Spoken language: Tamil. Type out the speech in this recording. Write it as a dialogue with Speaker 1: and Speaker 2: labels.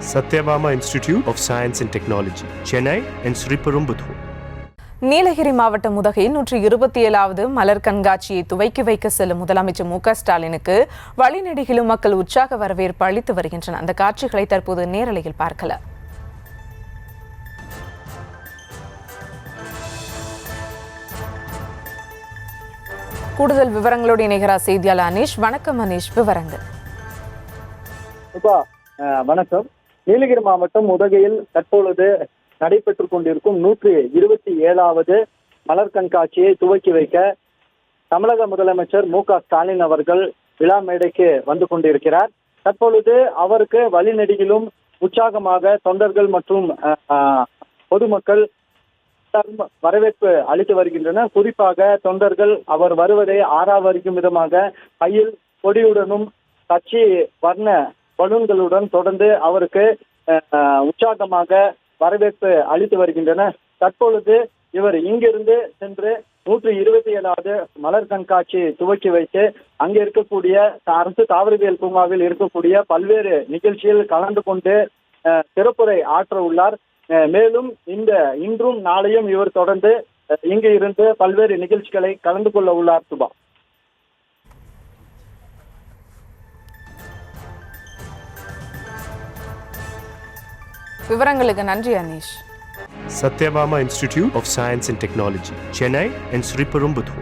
Speaker 1: Satyabama Institute of Science and Technology, Chennai and Sriperumbudur.
Speaker 2: Nilgiri மாவட்டம் உதகையில் 127வது மலர் கண்காட்சியை துவக்கி வைக்க செல்லும் முதலமைச்சர் மு க ஸ்டாலினுக்கு வழிநெடுகிலும் மக்கள் உற்சாக வரவேற்பு அளித்து வருகின்றனர். அந்த காட்சிகளை தற்போது நேரலையில் பார்க்கலாம். கூடுதல் விவரங்களோடு இணைகிறார் செய்தியாளர் அனீஷ். வணக்கம் அனீஷ், விவரங்கள்.
Speaker 3: வணக்கம். நீலகிரி மாவட்டம் உதகையில் தற்பொழுது நடைபெற்றுக் கொண்டிருக்கும் 127வது மலர் கண்காட்சியை துவக்கி வைக்க தமிழக முதலமைச்சர் மு க ஸ்டாலின் அவர்கள் விழா மேடைக்கு வந்து கொண்டிருக்கிறார். தற்பொழுது அவருக்கு வழிநெடுகிலும் உற்சாகமாக தொண்டர்கள் மற்றும் பொதுமக்கள் வரவேற்பு அளித்து வருகின்றனர். குறிப்பாக தொண்டர்கள் அவர் வருவதை ஆராவரிக்கும் விதமாக கையில் கொடியுடனும் கட்சி வர்ண பலூன்களுடன் தொடர்ந்து அவருக்கு உற்சாகமாக வரவேற்பு அளித்து வருகின்றனர். தற்பொழுது இவர் இங்கிருந்து சென்று 127வது மலர் கண்காட்சி துவக்கி வைத்து அங்கே இருக்கக்கூடிய அரசு தாவரவியல் பூங்காவில் இருக்கக்கூடிய பல்வேறு நிகழ்ச்சியில் கலந்து கொண்டு சிறப்புரை ஆற்ற உள்ளார். மேலும் இன்றும் நாளையும் இவர் தொடர்ந்து இங்கு இருந்து பல்வேறு நிகழ்ச்சிகளை கலந்து கொள்ள உள்ளார். சுபா,
Speaker 2: விவரங்களுக்கு நன்றி Anish.
Speaker 1: Satyabama Institute of Science and Technology, Chennai and Sriperumbudur.